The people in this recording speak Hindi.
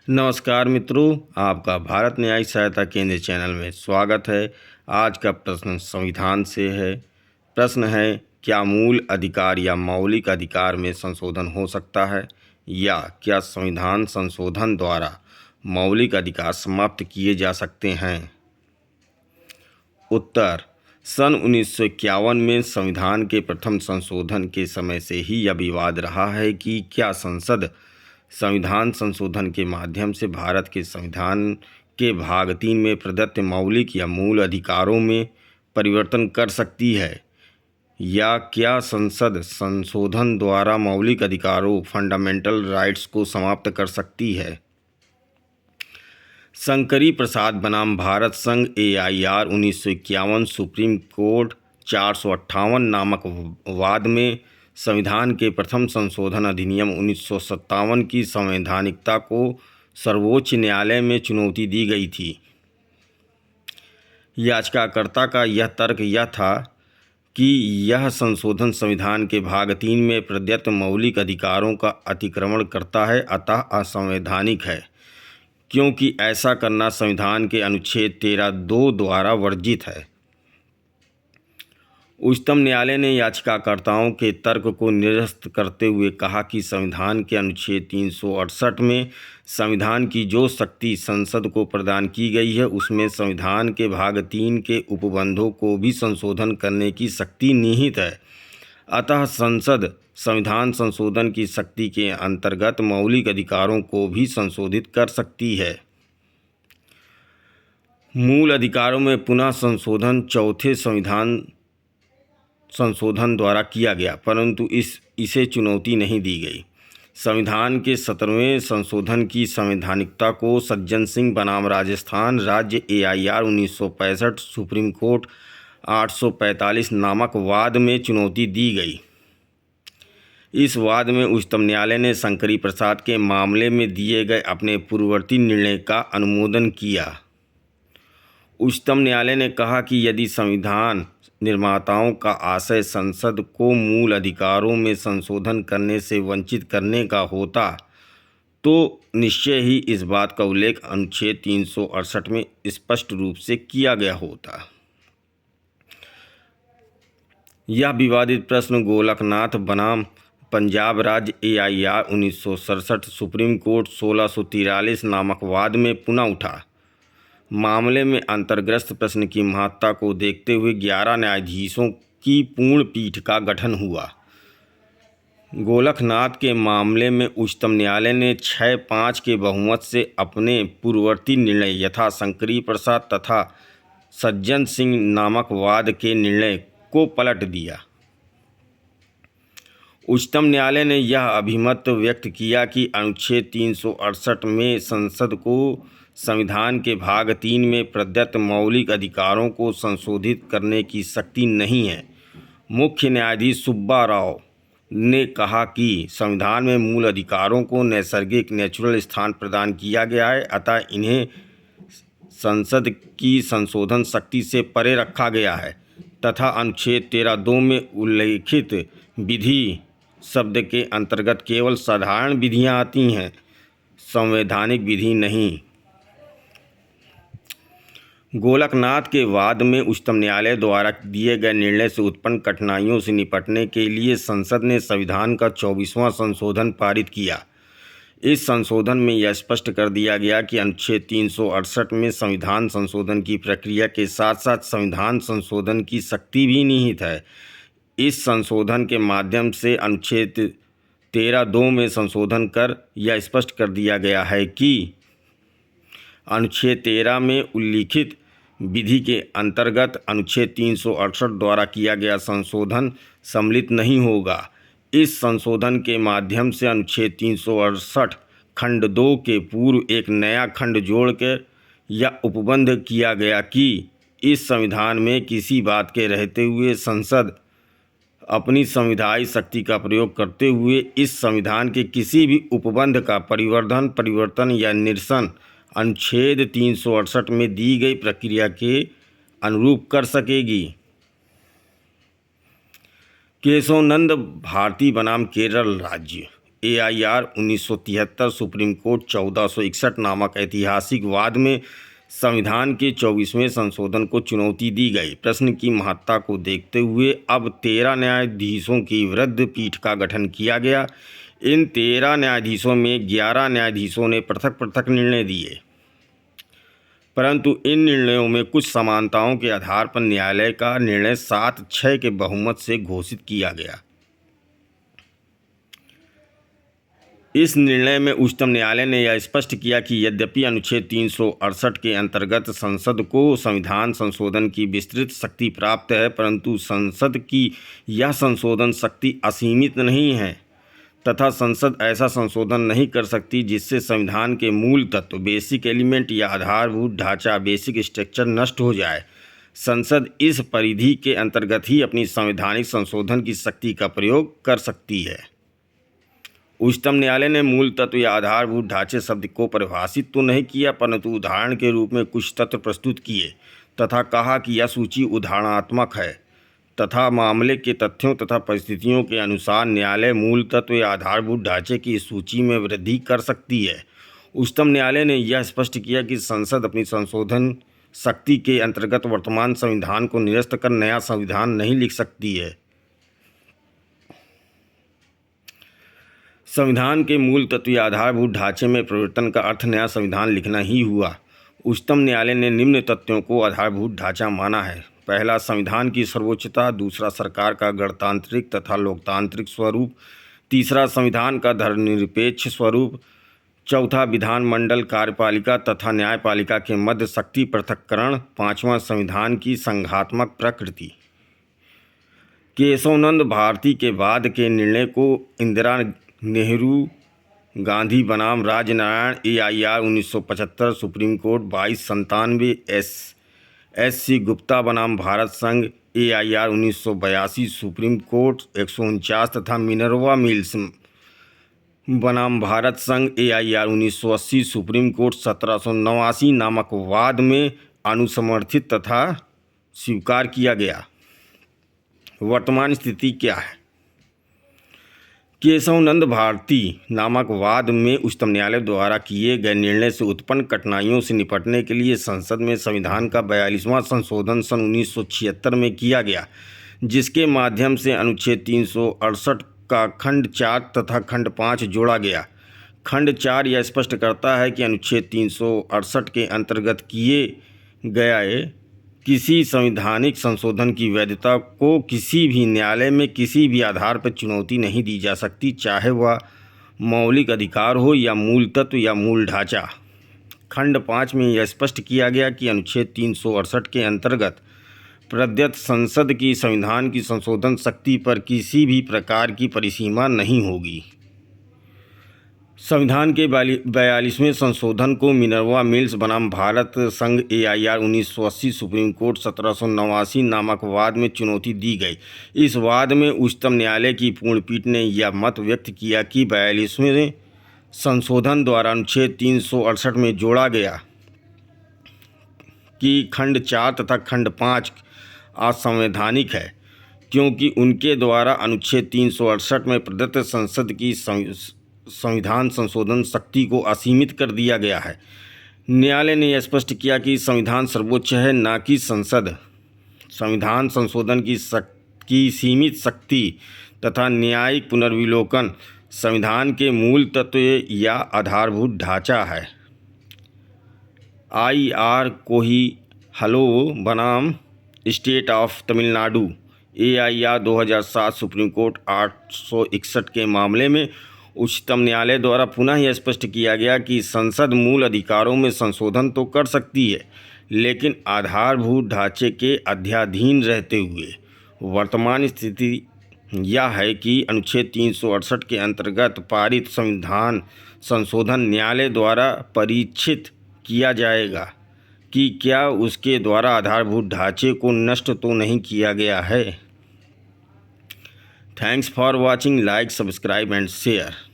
नमस्कार मित्रों, आपका भारत न्यायिक सहायता केंद्र चैनल में स्वागत है। आज का प्रश्न संविधान से है। प्रश्न है, क्या मूल अधिकार या मौलिक अधिकार में संशोधन हो सकता है, या क्या संविधान संशोधन द्वारा मौलिक अधिकार समाप्त किए जा सकते हैं? उत्तर, सन 1951 में संविधान के प्रथम संशोधन के समय से ही यह विवाद रहा है कि क्या संसद संविधान संशोधन के माध्यम से भारत के संविधान के भाग 3 में प्रदत्त मौलिक या मूल अधिकारों में परिवर्तन कर सकती है, या क्या संसद संशोधन द्वारा मौलिक अधिकारों फंडामेंटल राइट्स को समाप्त कर सकती है। शंकरी प्रसाद बनाम भारत संघ AIR 1951 सुप्रीम कोर्ट 458 नामक वाद में संविधान के प्रथम संशोधन अधिनियम 1957 की संवैधानिकता को सर्वोच्च न्यायालय में चुनौती दी गई थी। याचिकाकर्ता का यह तर्क यह था कि यह संशोधन संविधान के भाग 3 में प्रदत्त मौलिक अधिकारों का अतिक्रमण करता है, अतः असंवैधानिक है, क्योंकि ऐसा करना संविधान के अनुच्छेद 13(2) द्वारा वर्जित है। उच्चतम न्यायालय ने याचिकाकर्ताओं के तर्क को निरस्त करते हुए कहा कि संविधान के अनुच्छेद 368 में संविधान की जो शक्ति संसद को प्रदान की गई है, उसमें संविधान के भाग 3 के उपबंधों को भी संशोधन करने की शक्ति निहित है। अतः संसद संविधान संशोधन की शक्ति के अंतर्गत मौलिक अधिकारों को भी संशोधित कर सकती है। मूल अधिकारों में पुनः संशोधन चौथे संविधान संशोधन द्वारा किया गया, परंतु इसे चुनौती नहीं दी गई। संविधान के 17वें संशोधन की संवैधानिकता को सज्जन सिंह बनाम राजस्थान राज्य AIR 1965 सुप्रीम कोर्ट 845 नामक वाद में चुनौती दी गई। इस वाद में उच्चतम न्यायालय ने शंकरी प्रसाद के मामले में दिए गए अपने पूर्ववर्ती निर्णय का अनुमोदन किया। उच्चतम न्यायालय ने कहा कि यदि संविधान निर्माताओं का आशय संसद को मूल अधिकारों में संशोधन करने से वंचित करने का होता, तो निश्चय ही इस बात का उल्लेख अनुच्छेद 368 में स्पष्ट रूप से किया गया होता। यह विवादित प्रश्न गोलकनाथ बनाम पंजाब राज्य AIR 1967 सुप्रीम कोर्ट 1643 नामक वाद में पुनः उठा। मामले में अंतर्ग्रस्त प्रश्न की महत्ता को देखते हुए 11 न्यायाधीशों की पूर्ण पीठ का गठन हुआ। गोलकनाथ के मामले में उच्चतम न्यायालय ने 6-5 के बहुमत से अपने पूर्ववर्ती निर्णय यथा शंकरी प्रसाद तथा सज्जन सिंह नामक वाद के निर्णय को पलट दिया। उच्चतम न्यायालय ने यह अभिमत व्यक्त किया कि अनुच्छेद 368 में संसद को संविधान के भाग 3 में प्रदत्त मौलिक अधिकारों को संशोधित करने की शक्ति नहीं है। मुख्य न्यायाधीश सुब्बा राव ने कहा कि संविधान में मूल अधिकारों को नैसर्गिक नेचुरल स्थान प्रदान किया गया है, अतः इन्हें संसद की संशोधन शक्ति से परे रखा गया है तथा अनुच्छेद 13(2) में उल्लेखित विधि शब्द के अंतर्गत केवल साधारण विधियां आती हैं, संवैधानिक विधि नहीं। गोलकनाथ के वाद में उच्चतम न्यायालय द्वारा दिए गए निर्णय से उत्पन्न कठिनाइयों से निपटने के लिए संसद ने संविधान का 24वां संशोधन पारित किया। इस संशोधन में यह स्पष्ट कर दिया गया कि अनुच्छेद 368 में संविधान संशोधन की प्रक्रिया के साथ साथ संविधान संशोधन की शक्ति भी निहित है। इस संशोधन के माध्यम से अनुच्छेद 13(2) में संशोधन कर यह स्पष्ट कर दिया गया है कि अनुच्छेद 13 में उल्लिखित विधि के अंतर्गत अनुच्छेद 368 द्वारा किया गया संशोधन सम्मिलित नहीं होगा। इस संशोधन के माध्यम से अनुच्छेद 368 खंड 2 के पूर्व एक नया खंड जोड़कर यह उपबंध किया गया कि इस संविधान में किसी बात के रहते हुए संसद अपनी संविधायी शक्ति का प्रयोग करते हुए इस संविधान के किसी भी उपबंध का परिवर्तन या निरसन अनुच्छेद 368 में दी गई प्रक्रिया के अनुरूप कर सकेगी। केशवानंद भारती बनाम केरल राज्य AIR 1973 सुप्रीम कोर्ट 1461 नामक ऐतिहासिक वाद में संविधान के 24वें संशोधन को चुनौती दी गई। प्रश्न की महत्ता को देखते हुए अब 13 न्यायाधीशों की वृद्ध पीठ का गठन किया गया। इन 13 न्यायाधीशों में 11 न्यायाधीशों ने पृथक पृथक निर्णय दिए, परंतु इन निर्णयों में कुछ समानताओं के आधार पर न्यायालय का निर्णय 7-6 के बहुमत से घोषित किया गया। इस निर्णय में उच्चतम न्यायालय ने यह स्पष्ट किया कि यद्यपि अनुच्छेद 368 के अंतर्गत संसद को संविधान संशोधन की विस्तृत शक्ति प्राप्त है, परंतु संसद की यह संशोधन शक्ति असीमित नहीं है तथा संसद ऐसा संशोधन नहीं कर सकती जिससे संविधान के मूल तत्व बेसिक एलिमेंट या आधारभूत ढांचा बेसिक स्ट्रक्चर नष्ट हो जाए। संसद इस परिधि के अंतर्गत ही अपनी संवैधानिक संशोधन की शक्ति का प्रयोग कर सकती है। उच्चतम न्यायालय ने मूल तत्व या आधारभूत ढांचे शब्द को परिभाषित तो नहीं किया, परंतु उदाहरण के रूप में कुछ तत्व प्रस्तुत किए तथा कहा कि यह सूची उदाहरणात्मक है तथा मामले के तथ्यों तथा परिस्थितियों के अनुसार न्यायालय मूल तत्व या आधारभूत ढांचे की इस सूची में वृद्धि कर सकती है। उच्चतम न्यायालय ने यह स्पष्ट किया कि संसद अपनी संशोधन शक्ति के अंतर्गत वर्तमान संविधान को निरस्त कर नया संविधान नहीं लिख सकती है। संविधान के मूल तत्व या आधारभूत ढांचे में परिवर्तन का अर्थ नया संविधान लिखना ही हुआ। उच्चतम न्यायालय ने निम्न तथ्यों को आधारभूत ढांचा माना है। पहला, संविधान की सर्वोच्चता। दूसरा, सरकार का गणतांत्रिक तथा लोकतांत्रिक स्वरूप। तीसरा, संविधान का धर्मनिरपेक्ष स्वरूप। चौथा, विधानमंडल, कार्यपालिका तथा न्यायपालिका के मध्य शक्ति पृथक्करण। पाँचवां, संविधान की संघात्मक प्रकृति। केशवानंद भारती के बाद के निर्णय को इंदिरा नेहरू गांधी बनाम Rajnarayan AIR 1975 supreme court 2297, SC Gupta बनाम भारत संघ AIR 1982 सुप्रीम कोर्ट 149 तथा मिनर्वा मिल्स बनाम भारत संघ AIR 1980 सुप्रीम कोर्ट 1789 नामक वाद में अनुसमर्थित तथा स्वीकार किया गया। वर्तमान स्थिति क्या है? केशवानंद भारती नामक वाद में उच्चतम न्यायालय द्वारा किए गए निर्णय से उत्पन्न कठिनाइयों से निपटने के लिए संसद में संविधान का 42वां संशोधन सन 1976 में किया गया, जिसके माध्यम से अनुच्छेद 368 का खंड 4 तथा खंड 5 जोड़ा गया। खंड 4 यह स्पष्ट करता है कि अनुच्छेद 368 के अंतर्गत किए गए किसी संवैधानिक संशोधन की वैधता को किसी भी न्यायालय में किसी भी आधार पर चुनौती नहीं दी जा सकती, चाहे वह मौलिक अधिकार हो या मूल तत्व या मूल ढांचा। खंड 5 में यह स्पष्ट किया गया कि अनुच्छेद 368 के अंतर्गत प्रदत्त संसद की संविधान की संशोधन शक्ति पर किसी भी प्रकार की परिसीमा नहीं होगी। संविधान के 42वें संशोधन को मिनर्वा मिल्स बनाम भारत संघ AIR 1980 सुप्रीम कोर्ट 1789 नामक वाद में चुनौती दी गई। इस वाद में उच्चतम न्यायालय की पूर्ण पीठ ने यह मत व्यक्त किया कि 42वें संशोधन द्वारा अनुच्छेद 368 में जोड़ा गया कि खंड 4 तथा खंड 5 असंवैधानिक है, क्योंकि उनके द्वारा अनुच्छेद 368 में प्रदत्त संसद की संविधान संशोधन शक्ति को असीमित कर दिया गया है। न्यायालय ने यह स्पष्ट किया कि संविधान सर्वोच्च है, न कि संसद। संविधान संशोधन की सीमित शक्ति तथा न्यायिक पुनर्विलोकन संविधान के मूल तत्व या आधारभूत ढांचा है। IR कोहिहलो बनाम state of Tamil Nadu AIR 2007 supreme court 861 के मामले में उच्चतम न्यायालय द्वारा पुनः यह स्पष्ट किया गया कि संसद मूल अधिकारों में संशोधन तो कर सकती है, लेकिन आधारभूत ढांचे के अध्याधीन रहते हुए। वर्तमान स्थिति यह है कि अनुच्छेद 368 के अंतर्गत पारित संविधान संशोधन न्यायालय द्वारा परीक्षित किया जाएगा कि क्या उसके द्वारा आधारभूत ढांचे को नष्ट तो नहीं किया गया है। Thanks for watching. Like, subscribe and share.